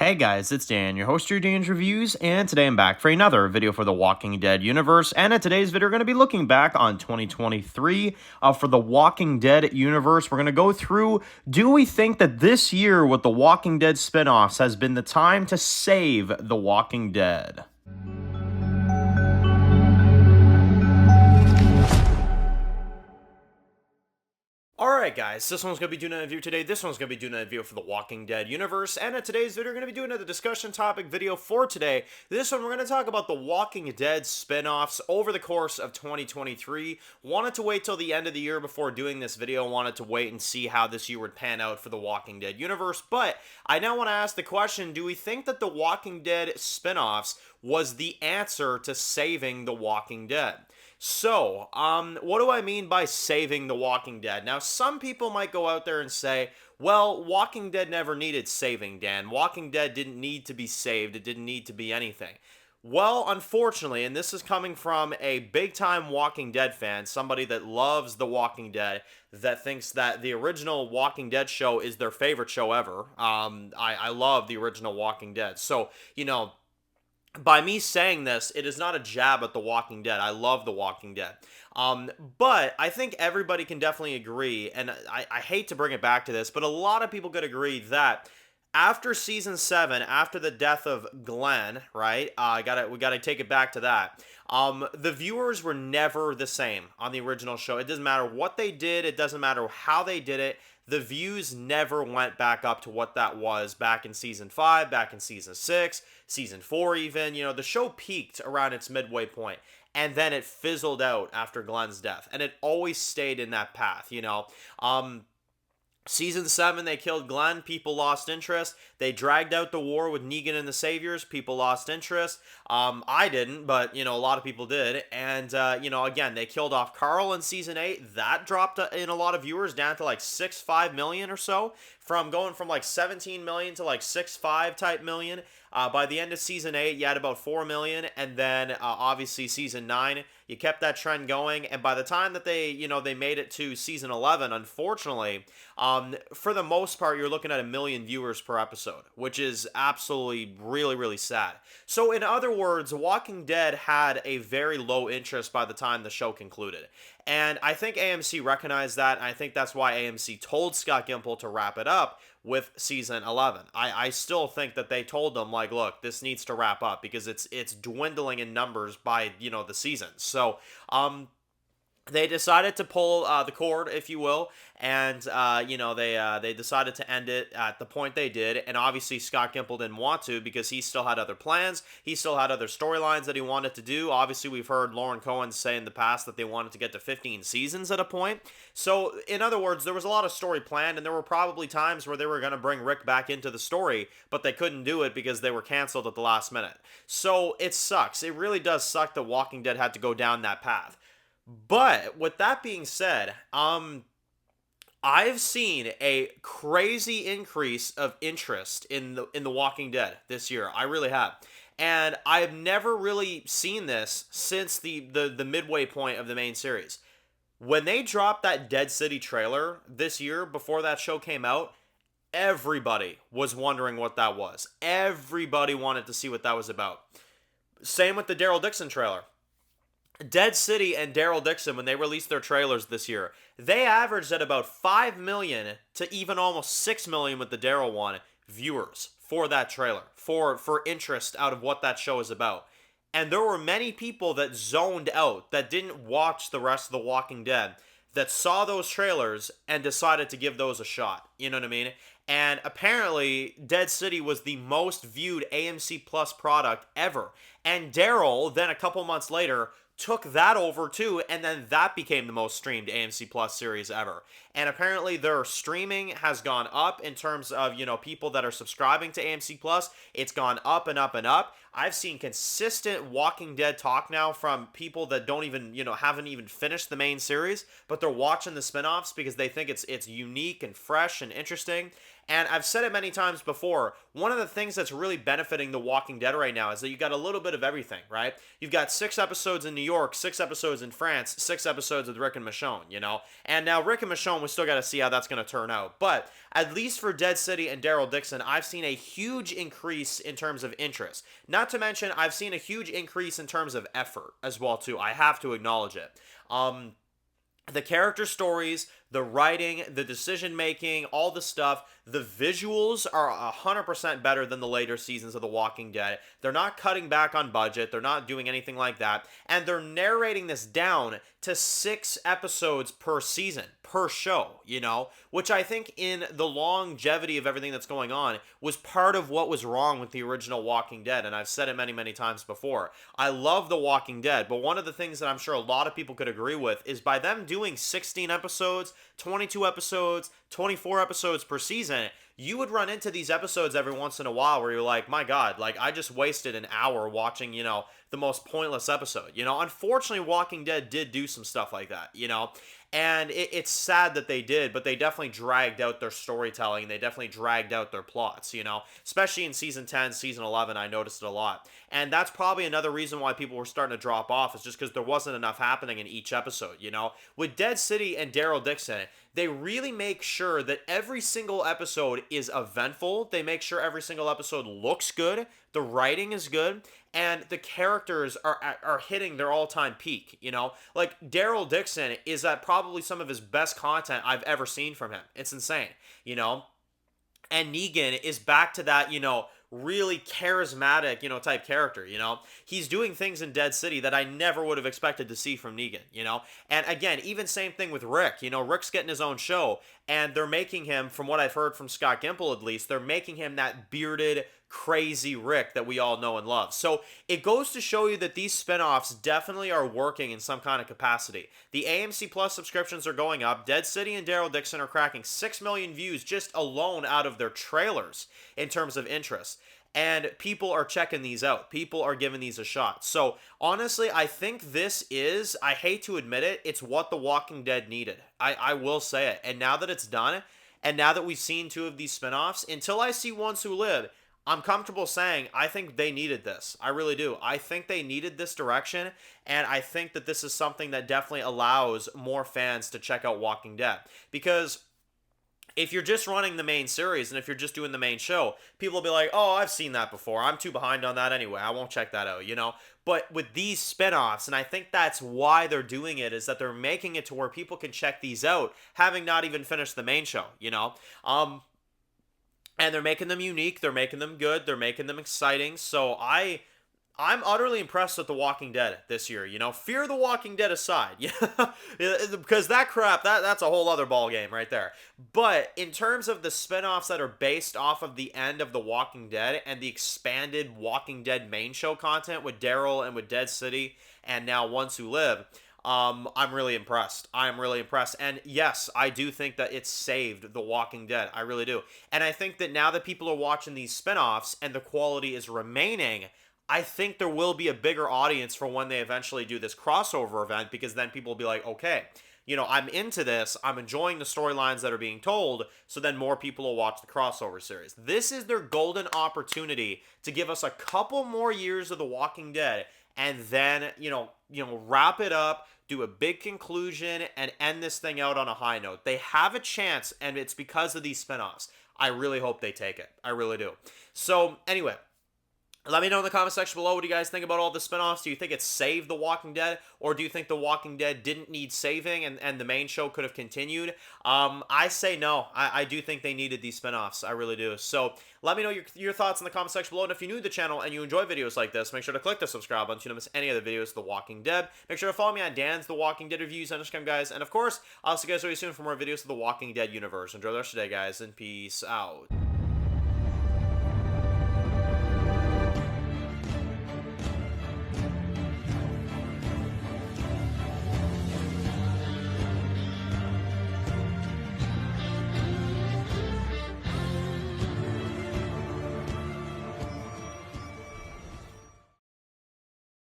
Hey guys, it's Dan, your host of your Dan's Reviews, and today I'm back for another video for the Walking Dead universe. And in today's video, we're going to be looking back on 2023 for the Walking Dead universe. We're going to go through, do we think that this year with the Walking Dead spinoffs has been the time to save the Walking Dead? Alright guys, this one's going to be doing a review today. This one's going to be doing a review for the Walking Dead universe. And in today's video, we're going to be doing a discussion topic video for today. This one, we're going to talk about the Walking Dead spin-offs over the course of 2023. Wanted to wait till the end of the year before doing this video. Wanted to wait and see how this year would pan out for the Walking Dead universe. But I now want to ask the question, do we think that the Walking Dead spin-offs was the answer to saving the Walking Dead? So, what do I mean by saving The Walking Dead? Now, some people might go out there and say, well, Walking Dead never needed saving, Dan. Walking Dead didn't need to be saved. It didn't need to be anything. Well, unfortunately, and this is coming from a big-time Walking Dead fan, somebody that loves The Walking Dead, that thinks that the original Walking Dead show is their favorite show ever. I love the original Walking Dead. So, by me saying this, it is not a jab at The Walking Dead. I love The Walking Dead. But I think everybody can definitely agree, and I hate to bring it back to this, but a lot of people could agree that after season 7, after the death of Glenn, right? We gotta take it back to that. The viewers were never the same on the original show. It doesn't matter what they did. It doesn't matter how they did it. The views never went back up to what that was back in season 5, back in season 6, season 4 even. The show peaked around its midway point, and then it fizzled out after Glenn's death, and it always stayed in that path. Season 7, they killed Glenn. People lost interest. They dragged out the war with Negan and the Saviors. People lost interest. I didn't, but, a lot of people did. And, again, they killed off Carl in Season 8. That dropped in a lot of viewers down to like 6-5 million or so. Going from like 17 million to like 6-5 type million. By the end of Season 8, you had about 4 million. And then, obviously, Season 9, you kept that trend going. And by the time that they made it to Season 11, unfortunately, for the most part, you're looking at 1 million viewers per episode, which is absolutely really, really sad. So, in other words, Walking Dead had a very low interest by the time the show concluded. And I think AMC recognized that, and I think that's why AMC told Scott Gimple to wrap it up with season 11. I still think that they told them, like, look, this needs to wrap up because it's dwindling in numbers by, the season. So, they decided to pull the cord, if you will, and they decided to end it at the point they did. And obviously, Scott Gimple didn't want to because he still had other plans. He still had other storylines that he wanted to do. Obviously, we've heard Lauren Cohen say in the past that they wanted to get to 15 seasons at a point. So, in other words, there was a lot of story planned, and there were probably times where they were going to bring Rick back into the story, but they couldn't do it because they were canceled at the last minute. So, it sucks. It really does suck that Walking Dead had to go down that path. But with that being said, I've seen a crazy increase of interest in the Walking Dead this year. I really have. And I've never really seen this since the midway point of the main series. When they dropped that Dead City trailer this year before that show came out, everybody was wondering what that was. Everybody wanted to see what that was about. Same with the Daryl Dixon trailer. Dead City and Daryl Dixon, when they released their trailers this year, they averaged at about 5 million to even almost 6 million with the Daryl one viewers for that trailer, for interest out of what that show is about. And there were many people that zoned out, that didn't watch the rest of The Walking Dead, that saw those trailers and decided to give those a shot. You know what I mean? And apparently, Dead City was the most viewed AMC Plus product ever. And Daryl, then a couple months later, took that over too, and then that became the most streamed AMC Plus series ever. And apparently their streaming has gone up in terms of, people that are subscribing to AMC Plus. It's gone up and up and up. I've seen consistent Walking Dead talk now from people that don't even, haven't even finished the main series, but they're watching the spinoffs because they think it's unique and fresh and interesting. And I've said it many times before, one of the things that's really benefiting The Walking Dead right now is that you got a little bit of everything, right? You've got 6 episodes in New York, 6 episodes in France, 6 episodes with Rick and Michonne, you know? And now Rick and Michonne, we still got to see how that's going to turn out. But at least for Dead City and Daryl Dixon, I've seen a huge increase in terms of interest. Not to mention, I've seen a huge increase in terms of effort as well, too. I have to acknowledge it. The character stories, the writing, the decision making, all the stuff, the visuals are 100% better than the later seasons of The Walking Dead. They're not cutting back on budget, they're not doing anything like that, and they're narrating this down to 6 episodes per season, per show, you know, which I think in the longevity of everything that's going on was part of what was wrong with the original Walking Dead, and I've said it many, many times before. I love The Walking Dead, but one of the things that I'm sure a lot of people could agree with is by them doing 16 episodes, 22 episodes, 24 episodes per season, you would run into these episodes every once in a while where you're like, my God, like I just wasted an hour watching, you know, the most pointless episode. You know, unfortunately, Walking Dead did do some stuff like that, you know, and it's sad that they did, but they definitely dragged out their storytelling. They definitely dragged out their plots, you know, especially in season 10, season 11, I noticed it a lot. And that's probably another reason why people were starting to drop off is just because there wasn't enough happening in each episode, you know. With Dead City and Daryl Dixon, they really make sure that every single episode is eventful. They make sure every single episode looks good, the writing is good, and the characters are hitting their all-time peak, you know? Like, Daryl Dixon is at probably some of his best content I've ever seen from him. It's insane, you know? And Negan is back to that, you know, really charismatic, you know, type character, you know? He's doing things in Dead City that I never would have expected to see from Negan, you know? And again, even same thing with Rick, you know, Rick's getting his own show, and they're making him, from what I've heard from Scott Gimple at least, they're making him that bearded, crazy Rick that we all know and love. So it goes to show you that these spin-offs definitely are working in some kind of capacity. The AMC Plus subscriptions are going up. Dead City and Daryl Dixon are cracking 6 million views just alone out of their trailers in terms of interest. And people are checking these out. People are giving these a shot. So honestly, I think this is, I hate to admit it, it's what The Walking Dead needed. I will say it. And now that it's done, and now that we've seen 2 of these spin-offs, until I see Ones Who Live, I'm comfortable saying I think they needed this. I really do. I think they needed this direction, and I think that this is something that definitely allows more fans to check out Walking Dead. Because if you're just running the main series and if you're just doing the main show, people will be like, oh, I've seen that before. I'm too behind on that anyway. I won't check that out, you know? But with these spin-offs, and I think that's why they're doing it, is that they're making it to where people can check these out, having not even finished the main show, you know? And they're making them unique, they're making them good, they're making them exciting. So I'm utterly impressed with The Walking Dead this year, you know. Fear the Walking Dead aside, yeah, because that crap, that's a whole other ball game right there. But in terms of the spin-offs that are based off of the end of The Walking Dead and the expanded Walking Dead main show content with Daryl and with Dead City and now Ones Who Live, I'm really impressed. I'm really impressed. And yes, I do think that it saved The Walking Dead. I really do. And I think that now that people are watching these spin-offs and the quality is remaining, I think there will be a bigger audience for when they eventually do this crossover event, because then people will be like, okay, you know, I'm into this. I'm enjoying the storylines that are being told. So then more people will watch the crossover series. This is their golden opportunity to give us a couple more years of The Walking Dead and then, you know, wrap it up, do a big conclusion, and end this thing out on a high note. They have a chance, and it's because of these spinoffs. I really hope they take it. I really do. So, anyway, let me know in the comment section below what do you guys think about all the spinoffs. Do you think it saved The Walking Dead, or do you think The Walking Dead didn't need saving and the main show could have continued? I say no. I do think they needed these spinoffs. I really do. So let me know your thoughts in the comment section below. And if you're new to the channel and you enjoy videos like this, make sure to click the subscribe button so you don't miss any other videos of The Walking Dead. Make sure to follow me on Dan's The Walking Dead Reviews on Instagram, guys. And of course, I'll see you guys really soon for more videos of The Walking Dead universe. Enjoy the rest of the day, guys, and peace out.